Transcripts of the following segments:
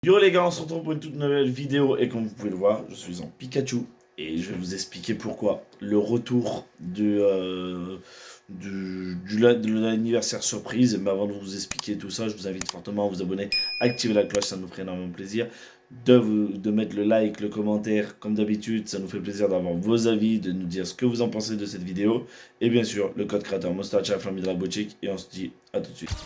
Yo les gars, on se retrouve pour une toute nouvelle vidéo et comme vous pouvez le voir, je suis en Pikachu et je vais vous expliquer pourquoi. Le retour de l'anniversaire surprise, mais avant de vous expliquer tout ça, je vous invite fortement à vous abonner, activer la cloche, ça nous ferait énormément plaisir. De mettre le like, le commentaire, comme d'habitude, ça nous fait plaisir d'avoir vos avis, de nous dire ce que vous en pensez de cette vidéo. Et bien sûr, le code créateur Moustache Flamby de la boutique et on se dit à tout de suite.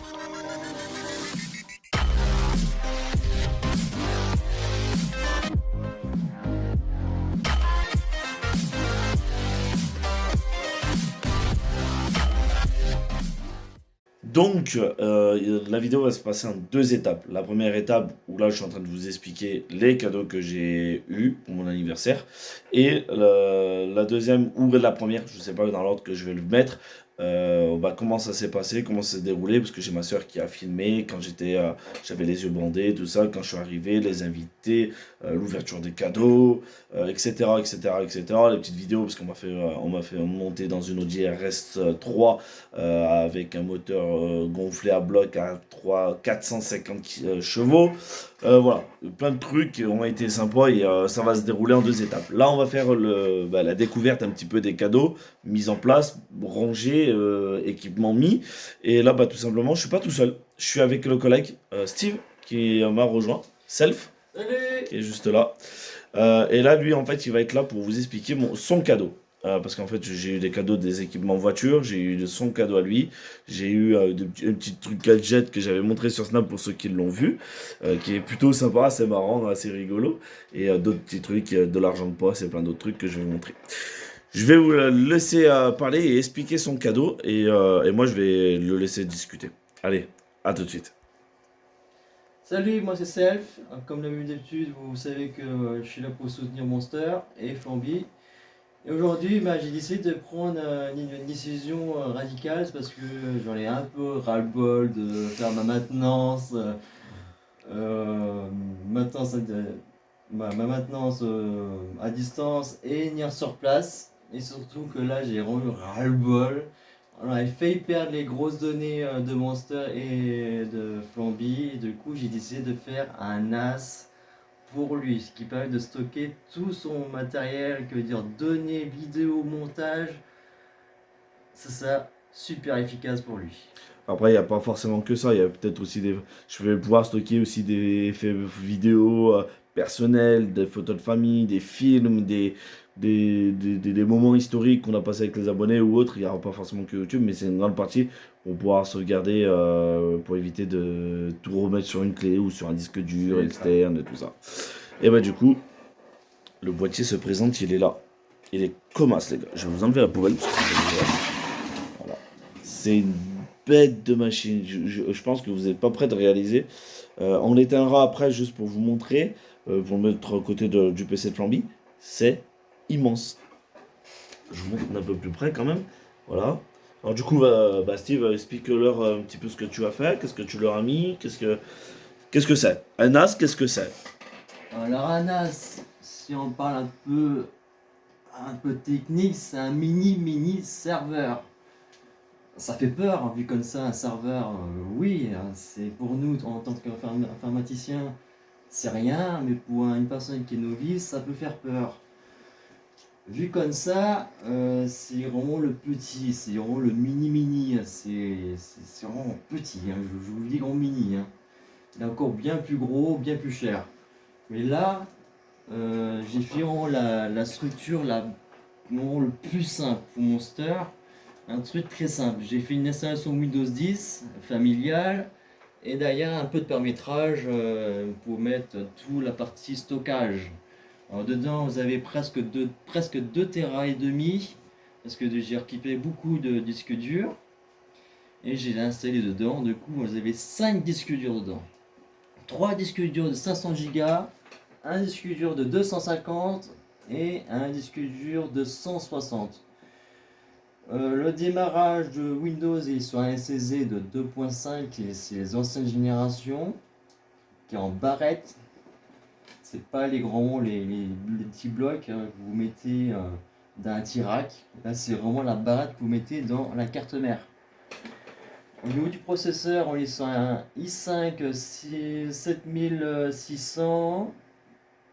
Donc, la vidéo va se passer en deux étapes. La première étape, où là, je suis en train de vous expliquer les cadeaux que j'ai eus pour mon anniversaire. Et la deuxième, ou la première, je ne sais pas dans l'ordre que je vais le mettre, comment ça s'est passé, comment ça s'est déroulé, parce que j'ai ma soeur qui a filmé quand j'avais les yeux bandés, tout ça, quand je suis arrivé, les invités, l'ouverture des cadeaux, etc., etc., etc. Les petites vidéos, parce on m'a fait monter dans une Audi RS3 avec un moteur gonflé à bloc à 450 chevaux. Voilà, plein de trucs ont été sympas et ça va se dérouler en deux étapes. Là, on va faire la découverte un petit peu des cadeaux, mise en place, rangés, équipement mis. Et là, tout simplement, je suis pas tout seul. Je suis avec le collègue Steve qui m'a rejoint, Self, Salut! qui est juste là. Et là, lui, en fait, il va être là pour vous expliquer son cadeau. Parce qu'en fait, j'ai eu des cadeaux des équipements voiture, j'ai eu de son cadeau à lui, j'ai eu un petit truc gadget que j'avais montré sur Snap pour ceux qui l'ont vu, qui est plutôt sympa, assez marrant, assez rigolo, et d'autres petits trucs, de l'argent de poche et plein d'autres trucs que je vais vous montrer. Je vais vous laisser parler et expliquer son cadeau, et moi je vais le laisser discuter. Allez, à tout de suite. Salut, moi c'est Self. Comme d'habitude, vous savez que je suis là pour soutenir Monster et Flamby. Et aujourd'hui, j'ai décidé de prendre une décision radicale parce que j'en ai un peu ras-le-bol de faire ma maintenance, euh, maintenance ma maintenance à distance et venir sur place. Et surtout que là, j'ai vraiment eu ras-le-bol. On avait failli perdre les grosses données de Monster et de Flamby. Et du coup, j'ai décidé de faire un NAS pour lui, ce qui permet de stocker tout son matériel, que veut dire données, vidéos, montage. C'est ça, super efficace pour lui. Après, il n'y a pas forcément que ça. Il y a peut-être aussi des. Je vais pouvoir stocker aussi des effets vidéo personnels, des photos de famille, des films, des moments historiques qu'on a passés avec les abonnés ou autres. Il n'y aura pas forcément que YouTube, mais c'est une grande partie pour pouvoir sauvegarder, pour éviter de tout remettre sur une clé ou sur un disque dur externe et tout ça. Et du coup, le boîtier se présente, il est là. Il est comme as, les gars. Je vais vous enlever la poubelle parce que voilà. C'est une bête de machine. Je pense que vous n'êtes pas prêt de réaliser. On l'éteindra après juste pour vous montrer, pour le mettre à côté du PC de Flamby. C'est immense. Je vous montre d'un peu plus près quand même. Voilà. Alors du coup, Steve, explique-leur un petit peu ce que tu as fait, qu'est-ce que tu leur as mis, qu'est-ce que c'est. Un NAS, qu'est-ce que c'est? Alors, un NAS, si on parle un peu technique, c'est un mini serveur. Ça fait peur, hein, vu comme ça, un serveur, oui, hein, c'est pour nous en tant qu'informaticien, c'est rien, mais pour une personne qui est novice, ça peut faire peur. Vu comme ça, c'est vraiment le petit, c'est vraiment le mini, hein, c'est vraiment petit, hein, je vous le dis en mini, hein. Il est encore bien plus gros, bien plus cher. Mais là, j'ai fait vraiment la structure vraiment le plus simple pour Monster. Un truc très simple. J'ai fait une installation Windows 10 familiale et derrière un peu de paramétrage pour mettre toute la partie stockage. Alors dedans vous avez presque 2 Tera et demi parce que j'ai équipé beaucoup de disques durs et j'ai installé dedans. Du coup vous avez 5 disques durs dedans. 3 disques durs de 500 Go, un disque dur de 250 et un disque dur de 160. Le démarrage de Windows est sur un SSD de 2.5 et c'est les anciennes générations qui est en barrette. C'est pas les petits blocs que vous mettez dans un petit rack. Là, c'est vraiment la barrette que vous mettez dans la carte mère. Au niveau du processeur, on est sur un i5 7600.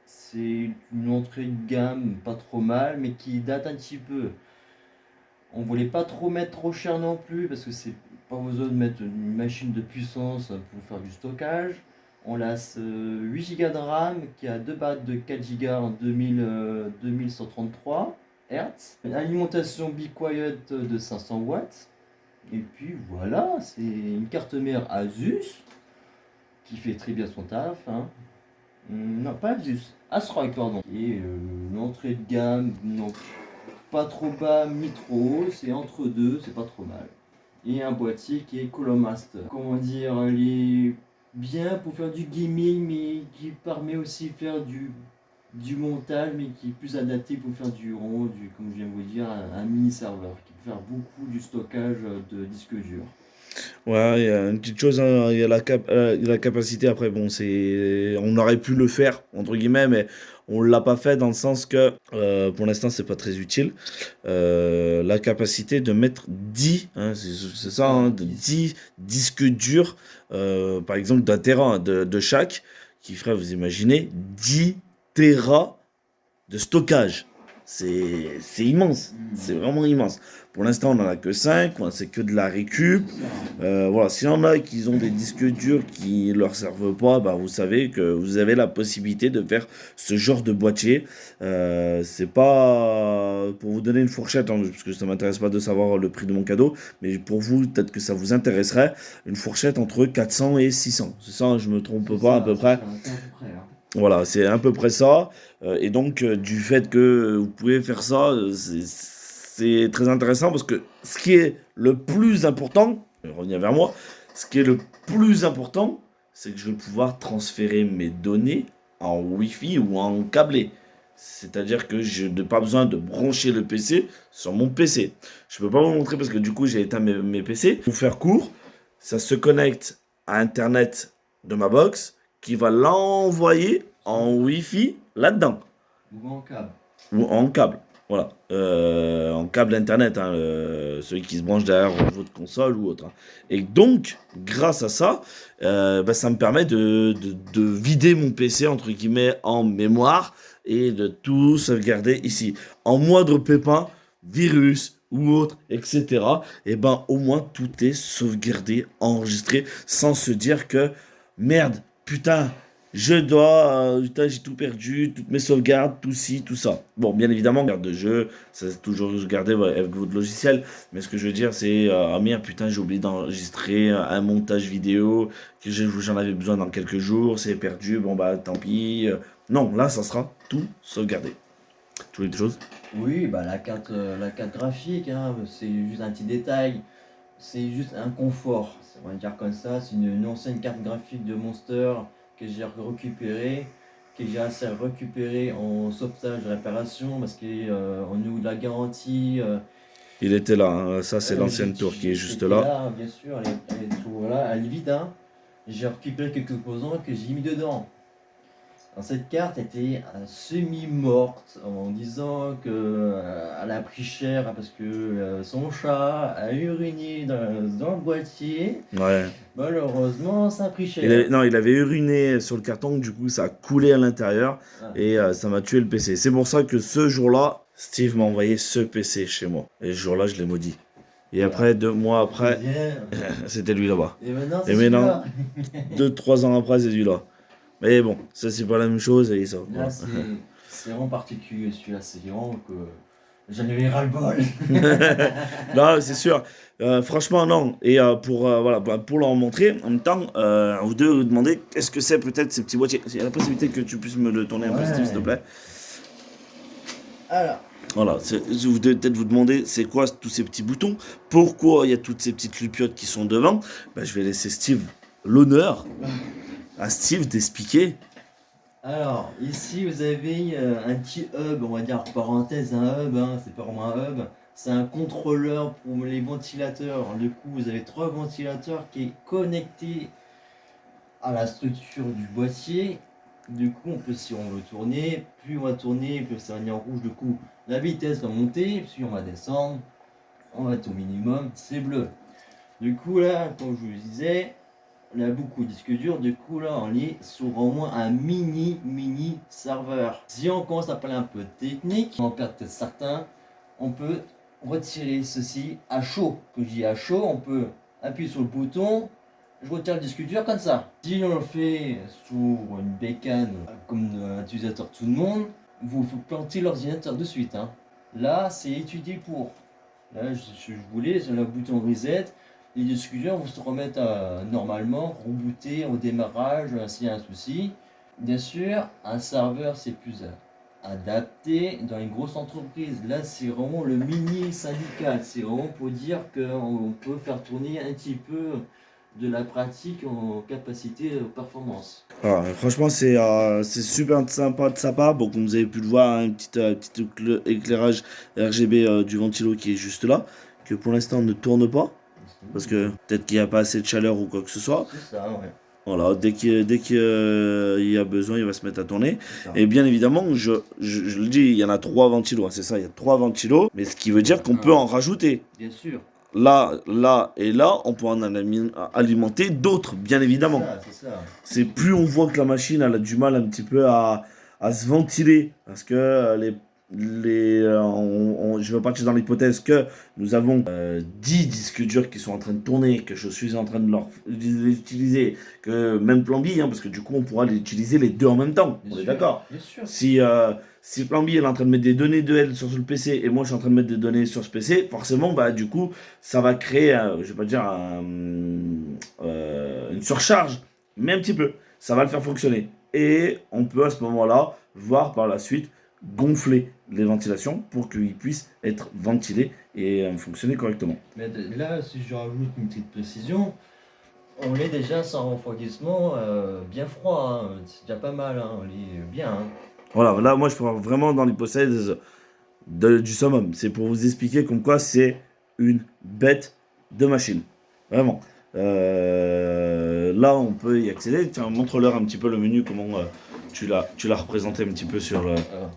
C'est une entrée de gamme pas trop mal, mais qui date un petit peu. On voulait pas trop mettre trop cher non plus, parce que c'est pas besoin de mettre une machine de puissance pour faire du stockage. On a ce 8 Go de RAM qui a deux barrettes de 4 Go en 2133 Hz. Une alimentation Be Quiet de 500 watts. Et puis voilà, c'est une carte mère Asus qui fait très bien son taf. Hein. Non, pas Asus, ASRock, pardon. Et une entrée de gamme, non pas trop bas, ni trop haut, c'est entre deux, c'est pas trop mal. Et un boîtier qui est Colomaster. Comment dire, il est bien pour faire du gaming, mais qui permet aussi de faire du montage, mais qui est plus adapté pour faire du rond, comme je viens de vous dire, un mini serveur, qui peut faire beaucoup du stockage de disques durs. Ouais, il y a une petite chose, hein, il y a la capacité, après, bon, on aurait pu le faire, entre guillemets, mais on l'a pas fait dans le sens que, pour l'instant, c'est pas très utile. La capacité de mettre 10, hein, c'est ça, hein, de 10 disques durs, par exemple, d'un téra, hein, de chaque, qui ferait, vous imaginez, 10 téras de stockage. C'est immense, c'est vraiment immense. Pour l'instant, on n'en a que 5, c'est que de la récup. Voilà, s'il y en a qui ont des disques durs qui ne leur servent pas, bah, vous savez que vous avez la possibilité de faire ce genre de boîtier. C'est pas pour vous donner une fourchette, hein, parce que ça m'intéresse pas de savoir le prix de mon cadeau, mais pour vous, peut-être que ça vous intéresserait, une fourchette entre 400 et 600. C'est ça, je me trompe pas à peu près. Voilà, c'est à peu près ça. Et donc, du fait que vous pouvez faire ça, c'est très intéressant parce que ce qui est le plus important, je vais revenir vers moi, ce qui est le plus important, c'est que je vais pouvoir transférer mes données en Wi-Fi ou en câblé. C'est-à-dire que je n'ai pas besoin de brancher le PC sur mon PC. Je ne peux pas vous montrer parce que du coup, j'ai éteint mes PC. Pour faire court, ça se connecte à Internet de ma box qui va l'envoyer en Wi-Fi là-dedans. Ou en câble. Ou en câble. Voilà. En câble Internet, hein, celui qui se branche derrière votre console ou autre. Hein. Et donc, grâce à ça, bah, ça me permet de vider mon PC, entre guillemets, en mémoire et de tout sauvegarder ici. En moindre pépin, virus ou autre, etc. Et ben, au moins, tout est sauvegardé, enregistré, sans se dire que, merde, putain, putain, j'ai tout perdu, toutes mes sauvegardes, tout ci, tout ça. Bon, bien évidemment, garde de jeu, ça c'est toujours gardé avec votre logiciel. Mais ce que je veux dire, c'est, ah merde, putain, j'ai oublié d'enregistrer un montage vidéo que j'en avais besoin dans quelques jours, c'est perdu, bon bah tant pis. Non, là, ça sera tout sauvegardé. Tu voulais des choses? Oui, bah la carte graphique, hein, c'est juste un petit détail. C'est juste un confort, on va dire comme ça. C'est une ancienne carte graphique de Monster que j'ai récupérée, que j'ai assez récupérée en sauvetage de réparation parce qu'au niveau de la garantie, Il était là, hein. Ça c'est l'ancienne tour qui est juste là. là, bien sûr, elle est toujours là, elle est vide. Hein. J'ai récupéré quelques composants que j'ai mis dedans. Alors, cette carte était semi-morte en disant qu'elle a pris cher parce que son chat a uriné dans le boîtier. Ouais. Malheureusement, ça a pris cher. Non, il avait uriné sur le carton, du coup ça a coulé à l'intérieur et ça m'a tué le PC. C'est pour ça que ce jour-là, Steve m'a envoyé ce PC chez moi. Et ce jour-là, je l'ai maudit. Et voilà. Après, 2 mois après, c'était lui là-bas. Et maintenant, c'est maintenant 2-3 ans après, c'est lui-là. Mais bon, ça c'est pas la même chose et ça. Là, c'est vraiment particulier celui-là, c'est vraiment que j'en ai ras-le-bol. Non, c'est sûr. Franchement, non. Et voilà, pour leur montrer, en même temps, vous devez vous demander qu'est-ce que c'est peut-être ces petits boîtiers. Il y a la possibilité que tu puisses me le tourner un peu, Steve, s'il te plaît. Alors. Voilà, vous devez peut-être vous demander c'est quoi tous ces petits boutons, pourquoi il y a toutes ces petites lupiotes qui sont devant. Ben, je vais laisser Steve l'honneur à Steve d'expliquer. Alors, ici vous avez un petit hub, on va dire parenthèse, un hub, hein, c'est pas vraiment un hub, c'est un contrôleur pour les ventilateurs. Du coup, vous avez 3 ventilateurs qui est connecté à la structure du boîtier. Du coup, si on veut tourner, plus on va tourner, plus ça va venir en rouge. Du coup, la vitesse va monter, puis on va descendre, on va être au minimum, c'est bleu. Du coup, là, comme je vous le disais, on a beaucoup de disques durs. Du coup, là, on est sur au moins un mini serveur. Si on commence à parler un peu technique, on en perd peut-être certains, on peut retirer ceci à chaud. Quand je dis à chaud, on peut appuyer sur le bouton, je retire le disque dur comme ça. Si on le fait sur une bécane, comme un utilisateur tout le monde, vous plantez l'ordinateur de suite. Hein. Là, c'est étudié pour. Là, je voulais, sur le bouton reset, les disques durs vont se remettre normalement, rebooter au démarrage s'il y a un souci. Bien sûr, un serveur c'est plus adapté dans les grosses entreprises. Là, c'est vraiment le mini syndical. C'est vraiment pour dire qu'on peut faire tourner un petit peu de la pratique en capacité performance. Franchement, c'est super sympa de sa part. Bon, comme vous avez pu le voir, un petit éclairage RGB du ventilo qui est juste là, que pour l'instant ne tourne pas, parce que peut-être qu'il n'y a pas assez de chaleur ou quoi que ce soit. C'est ça, ouais. Voilà, dès qu'il y a besoin, il va se mettre à tourner. C'est ça. Et bien évidemment, je le dis, il y en a 3 ventilos, hein, c'est ça, il y a 3 ventilos, mais ce qui veut dire qu'on peut en rajouter. Bien sûr. Là et là, on peut en alimenter d'autres, bien évidemment. C'est ça. C'est plus on voit que la machine elle a du mal un petit peu à se ventiler, parce que je vais partir dans l'hypothèse que nous avons 10 disques durs qui sont en train de tourner, que je suis en train de les utiliser, que même Plan B, hein, parce que du coup on pourra les utiliser les deux en même temps, Bien on est sûr, d'accord. bien sûr. Si Plan B est en train de mettre des données de elle sur le PC et moi je suis en train de mettre des données sur ce PC, forcément bah du coup ça va créer, je vais pas dire une surcharge, mais un petit peu. Ça va le faire fonctionner. Et on peut à ce moment-là voir par la suite gonfler les ventilations pour qu'ils puissent être ventilés et fonctionner correctement. Mais là, si je rajoute une petite précision, on est déjà sans refroidissement bien froid. Hein. C'est déjà pas mal, hein. On est bien. Hein. Voilà, là moi je parle vraiment dans l'hypothèse du summum. C'est pour vous expliquer comme quoi c'est une bête de machine. Vraiment. Là, on peut y accéder. Tiens, montre-leur un petit peu le menu, comment tu l'as représenté un petit peu sur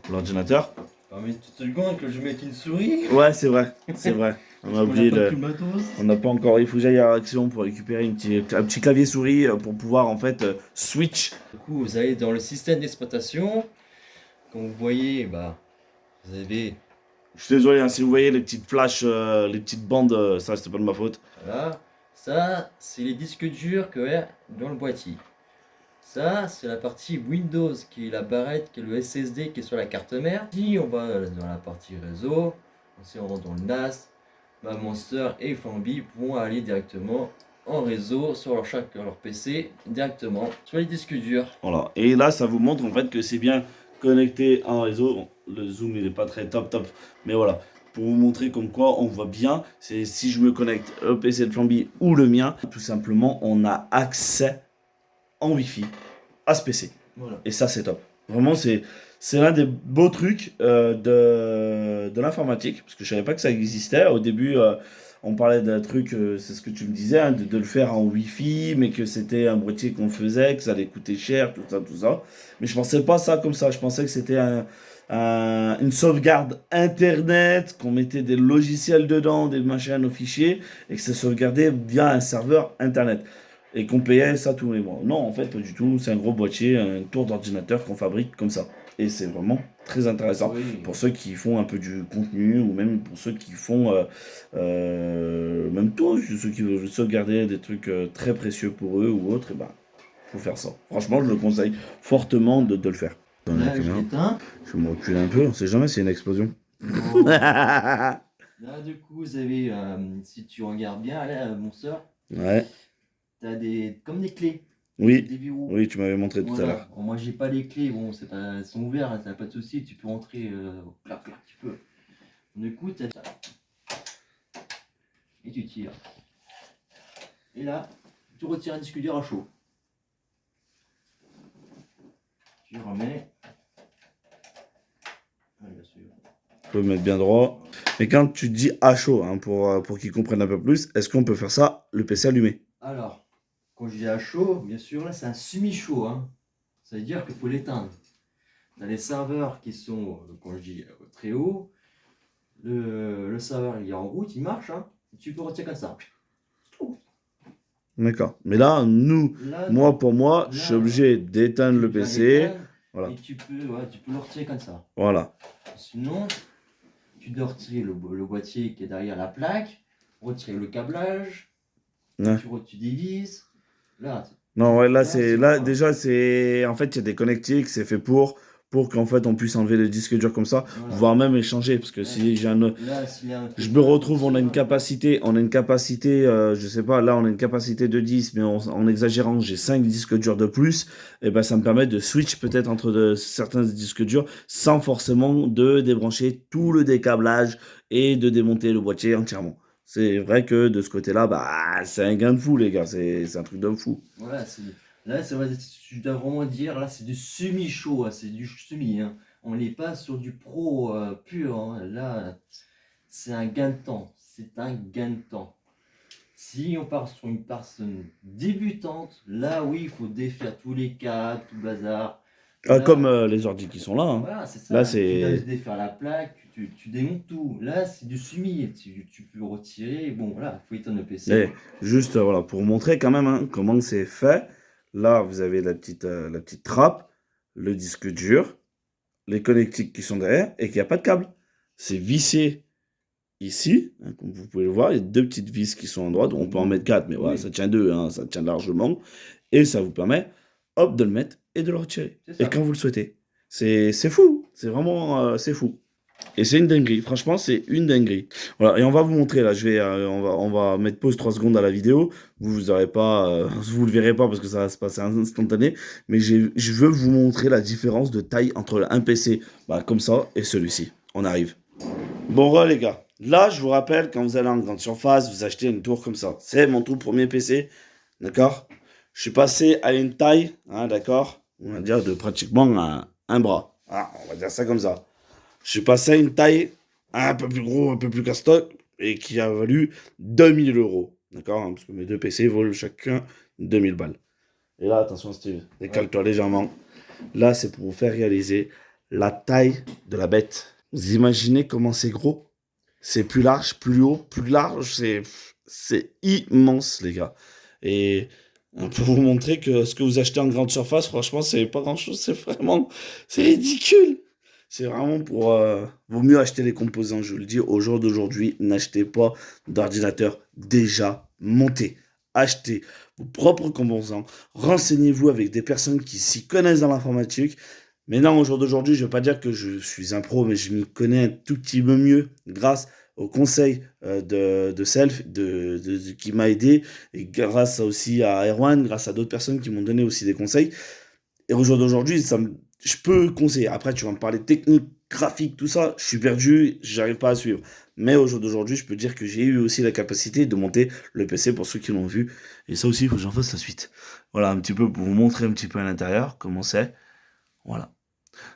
l'ordinateur. Mais tu te secondes que je mette une souris. Ouais, c'est vrai, c'est vrai. On a oublié on n'a pas encore. Il faut que j'aille à Action pour récupérer un petit clavier souris pour pouvoir en fait switch. Du coup, vous allez dans le système d'exploitation. Comme vous voyez, bah, vous avez. Je suis désolé hein, si vous voyez les petites flashs, les petites bandes, ça c'est pas de ma faute. Voilà. Ça, c'est les disques durs qu'il y a dans le boîtier. Ça, c'est la partie Windows, qui est la barrette, qui est le SSD qui est sur la carte mère. Si on va dans la partie réseau, si on rentre dans le NAS, ma Monster et Flamby vont aller directement en réseau sur leur PC, directement sur les disques durs. Voilà. Et là, ça vous montre en fait que c'est bien connecté en réseau. Bon, le zoom il est pas très top, mais voilà. Pour vous montrer comme quoi on voit bien, c'est si je me connecte au PC de Flamby ou le mien, tout simplement, on a accès en Wi-Fi à ce PC. Voilà. Et ça, c'est top. Vraiment, c'est l'un des beaux trucs de l'informatique, parce que je savais pas que ça existait. Au début, on parlait d'un truc, c'est ce que tu me disais, hein, de le faire en Wi-Fi, mais que c'était un boîtier qu'on faisait, que ça allait coûter cher, tout ça. Mais je pensais pas ça comme ça. Je pensais que c'était une sauvegarde Internet, qu'on mettait des logiciels dedans, des machines aux fichiers, et que ça sauvegardait via un serveur Internet. Et qu'on payait ça tous les mois. Non, en fait, pas du tout. C'est un gros boîtier, un tour d'ordinateur qu'on fabrique comme ça. Et c'est vraiment très intéressant pour ceux qui font un peu du contenu ou même pour ceux qui font, même toi, ceux qui veulent sauvegarder des trucs très précieux pour eux ou autres, et ben, faut faire ça. Franchement, je le conseille fortement de le faire. Là, je l'éteins. Je vais me reculer un peu, on sait jamais, c'est une explosion. Oh. Là, du coup, vous avez, si tu regardes bien, là, mon soeur, Ouais. t'as comme des clés. Oui. Des verrous. Oui, tu m'avais montré tout à l'heure. Bon, moi, j'ai pas les clés. Bon, elles sont ouvertes, hein, t'as pas de souci. Tu peux rentrer, clac, tu peux. Du coup, t'as ça. Et tu tires. Et là, tu retires un disque dur à chaud. Tu remets. Ah, bien sûr. Je peux me mettre bien droit. Mais quand tu dis à chaud, hein, pour qu'ils comprennent un peu plus, est-ce qu'on peut faire ça, le PC allumé? Alors, quand je dis à chaud, bien sûr, là, c'est un semi-chaud. Hein. Ça veut dire qu'il faut l'éteindre. Dans les serveurs qui sont, quand je dis très haut, le serveur il est en route, il marche. Hein, tu peux retirer comme ça. D'accord. Mais là, Là, moi, pour moi, je suis là, obligé d'éteindre tu le viens PC. l'éteindre Voilà. et tu peux le retirer comme ça. Voilà. Sinon, tu dois retirer le boîtier qui est derrière la plaque, retirer le câblage, Ouais. tu dévisses. Là, Non, ouais, c'est là, moi. déjà, en fait, il y a des connectiques, c'est fait pour qu'en fait, on puisse enlever le disque dur comme ça, Voilà. voire même échanger, parce que Là, si j'ai un, là, s'il y a un je me copain qui retrouve, tient, on a une capacité, je sais pas, là, on a une capacité de 10, mais en exagérant, j'ai 5 disques durs de plus, et ben, ça me permet de switch peut-être entre certains disques durs, sans forcément de débrancher tout le décablage et de démonter le boîtier entièrement. C'est vrai que de ce côté-là, bah, c'est un gain de fou, les gars, c'est un truc de fou. voilà, là, c'est vrai, tu dois vraiment dire, là, c'est du semi-chaud, hein, c'est du semi, hein. On n'est pas sur du pro pur, hein. Là, c'est un gain de temps. C'est un gain de temps. Si on part sur une personne débutante, là, oui, il faut défaire tous les câbles, tout le bazar. Ah, comme Là, les ordi qui sont là, hein. voilà, c'est Là, ça. Tu dois c'est. défaire la plaque, tu démontes tout. Là, c'est du semi. Tu peux le retirer. Bon, voilà, il faut éteindre le PC. Eh, juste voilà, pour vous montrer quand même hein, comment c'est fait. Là, vous avez la petite trappe, le disque dur, les connectiques qui sont derrière et qu'il n'y a pas de câble. C'est vissé ici, hein, comme vous pouvez le voir. Il y a deux petites vis qui sont en droite. On peut en mettre quatre, mais voilà, Oui, ça tient deux, hein, ça tient largement. Et ça vous permet, hop, de le mettre et de le retirer. c'est Et ça. quand vous le souhaitez. C'est fou. C'est vraiment c'est fou. Et c'est une dinguerie, franchement, c'est une dinguerie. Voilà, et on va vous montrer là, on va mettre pause 3 secondes à la vidéo. Vous aurez pas, vous le verrez pas parce que ça va se passer instantané. Mais je veux vous montrer la différence de taille entre un PC bah, comme ça et celui-ci. On arrive. Bon, les gars, là, je vous rappelle, quand vous allez en grande surface, vous achetez une tour comme ça. C'est mon tout premier PC, d'accord? Je suis passé à une taille, hein, d'accord? On va dire de pratiquement un bras. Ah, on va dire ça comme ça. Je suis passé à une taille un peu plus gros, un peu plus castoc, et qui a valu 2000 euros. D'accord? Hein, parce que mes deux PC valent chacun 2000 balles. Et là, attention Steve, Ouais. décale-toi légèrement. Là, c'est pour vous faire réaliser la taille de la bête. Vous imaginez comment c'est gros? C'est plus large, plus haut, plus large. C'est immense, les gars. Et pour vous montrer que ce que vous achetez en grande surface, franchement, c'est pas grand-chose. C'est ridicule. C'est vraiment pour. Vaut mieux acheter les composants, je vous le dis. Au jour d'aujourd'hui, n'achetez pas d'ordinateur déjà monté. Achetez vos propres composants. Renseignez-vous avec des personnes qui s'y connaissent dans l'informatique. Mais non, au jour d'aujourd'hui, je ne veux pas dire que je suis un pro, mais je m'y connais un tout petit peu mieux grâce au conseil de Self qui m'a aidé et grâce aussi à Erwan, grâce à d'autres personnes qui m'ont donné aussi des conseils. Et au jour d'aujourd'hui, je peux conseiller. Après, tu vas me parler technique, graphique, tout ça. Je suis perdu, j'arrive pas à suivre. Mais au jour d'aujourd'hui, je peux dire que j'ai eu aussi la capacité de monter le PC pour ceux qui l'ont vu. Et ça aussi, il faut que j'en fasse la suite. Voilà, un petit peu pour vous montrer un petit peu à l'intérieur comment c'est. Voilà.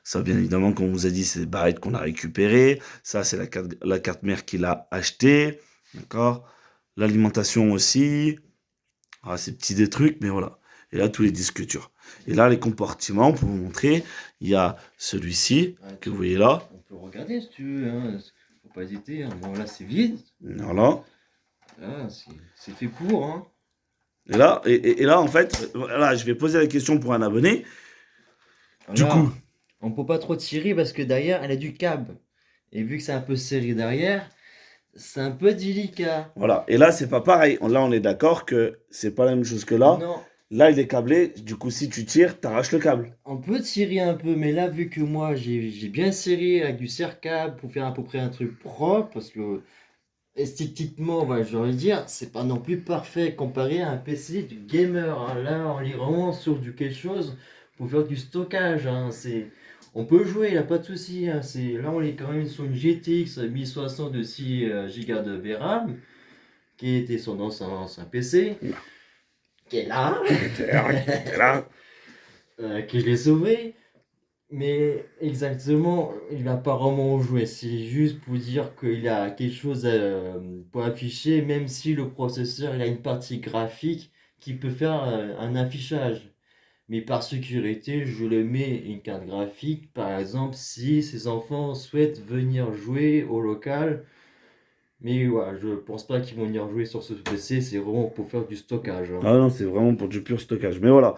Ça, bien évidemment, comme on vous a dit, c'est des barrettes qu'on a récupérées. Ça, c'est la carte mère qu'il a achetée. D'accord? L'alimentation aussi. Ah, ces petits des trucs, mais voilà. Et là, tous les disques durs. Et là, les compartiments, pour vous montrer, il y a celui-ci, Ouais, que vous voyez là. on peut regarder si tu veux, hein. Faut pas hésiter, hein. Bon, là, c'est vide. Voilà. Là, c'est fait pour, hein. Et là, en fait, là, je vais poser la question pour un abonné. Du coup, Là, on peut pas trop tirer parce que derrière, elle a du câble. Et vu que c'est un peu serré derrière, c'est un peu délicat. voilà. Et là, c'est pas pareil. Là, on est d'accord que c'est pas la même chose que là. Non, Là, il est câblé. Du coup, si tu tires, t'arraches le câble. on peut tirer un peu, mais là, vu que moi, j'ai bien serré avec du serre-câble pour faire à peu près un truc propre, parce que esthétiquement, ouais, j'aurais dire, c'est pas non plus parfait comparé à un PC du gamer, hein. Là, on est vraiment sur du quelque chose pour faire du stockage, hein. On peut jouer, il a pas de souci, hein. Là, on est quand même sur une GTX 1060 de 6 Go de VRAM, qui était son ancien PC, qui est là, Qui était là. que je l'ai sauvé. Mais exactement, il va pas vraiment jouer. C'est juste pour dire qu'il a quelque chose pour afficher, même si le processeur il a une partie graphique qui peut faire un affichage. Mais par sécurité, je le mets une carte graphique, par exemple, si ses enfants souhaitent venir jouer au local, Mais voilà, je pense pas qu'ils vont y rejouer sur ce PC, c'est vraiment pour faire du stockage, hein. Ah non, c'est vraiment pour du pur stockage. Mais voilà.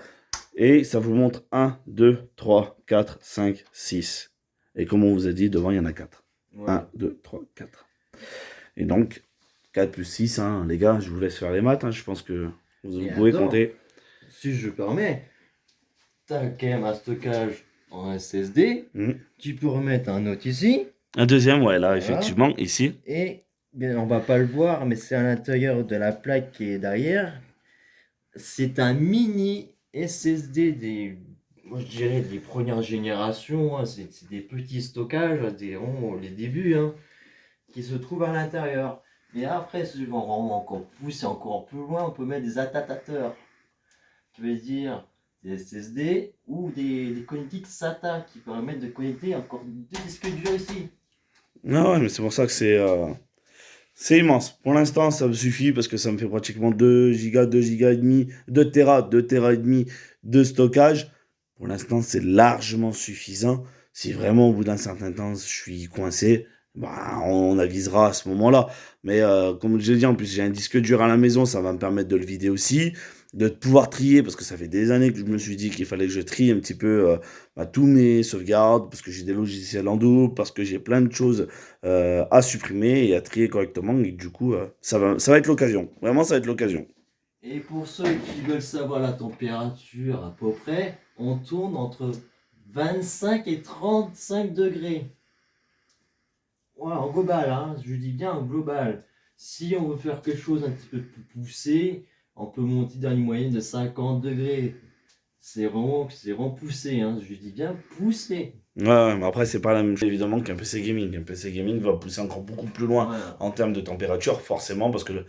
Et ça vous montre 1, 2, 3, 4, 5, 6. Et comme on vous a dit, devant, il y en a 4. Ouais. 1, 2, 3, 4. Et donc, 4 plus 6, hein, les gars, je vous laisse faire les maths. Hein, je pense que vous Et pouvez attends, compter. si je permets, t'as quand même un stockage en SSD, tu peux remettre un autre ici, Un deuxième, ouais, là, Voilà. effectivement, ici. et bien, on va pas le voir, mais c'est à l'intérieur de la plaque qui est derrière. C'est un mini SSD moi je dirais des premières générations, hein. C'est des petits stockages, vraiment les débuts, hein, qui se trouvent à l'intérieur. Et après, si on va encore pousser encore plus loin, on peut mettre des adaptateurs, qui veut dire des SSD ou des connectiques SATA qui permettent de connecter encore deux disques durs ici. Ah ouais, mais c'est pour ça que c'est immense. Pour l'instant, ça me suffit parce que ça me fait pratiquement 2 gigas, 2 gigas et demi, 2 Tera, 2 Tera et demi de stockage. Pour l'instant, c'est largement suffisant. Si vraiment au bout d'un certain temps, je suis coincé, bah, on avisera à ce moment-là. Mais comme je l'ai dit, en plus, j'ai un disque dur à la maison, ça va me permettre de le vider aussi, de pouvoir trier, parce que ça fait des années que je me suis dit qu'il fallait que je trie un petit peu tous mes sauvegardes, parce que j'ai des logiciels en double, parce que j'ai plein de choses à supprimer et à trier correctement. Et du coup, ça va être l'occasion. Vraiment, ça va être l'occasion. Et pour ceux qui veulent savoir la température à peu près, on tourne entre 25 et 35 degrés. Voilà, en global, hein, je dis bien en global. Si on veut faire quelque chose un petit peu plus poussé, on peut monter dans une moyenne de 50 degrés. C'est vraiment poussé, hein, je dis bien poussé. Ouais, mais après, c'est pas la même chose évidemment qu'un PC gaming. Un PC gaming va pousser encore beaucoup plus loin Ouais. en termes de température, forcément, parce que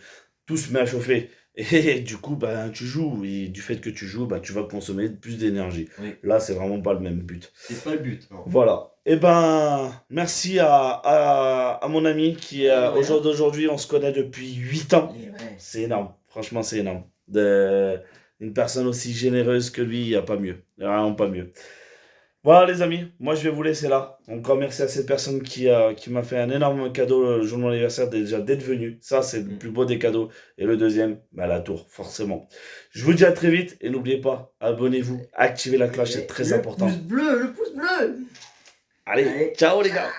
tout se met à chauffer. Et du coup, ben, tu joues. Et du fait que tu joues, ben, tu vas consommer plus d'énergie. Oui. Là, c'est vraiment pas le même but. C'est pas le but, non. Voilà. Et ben, merci à mon ami qui, Ouais. au jour d'aujourd'hui, on se connaît depuis 8 ans. Et ouais. C'est énorme. Franchement, c'est énorme. Une personne aussi généreuse que lui, il n'y a pas mieux. Il n'y a vraiment pas mieux. Voilà les amis, moi je vais vous laisser là. Encore merci à cette personne qui m'a fait un énorme cadeau le jour de mon anniversaire, déjà d'être venu. Ça c'est le plus beau des cadeaux. Et le deuxième, bah, la tour, forcément. Je vous dis à très vite et n'oubliez pas, abonnez-vous, activez la cloche, c'est très important. Le pouce bleu. Allez, ciao les gars.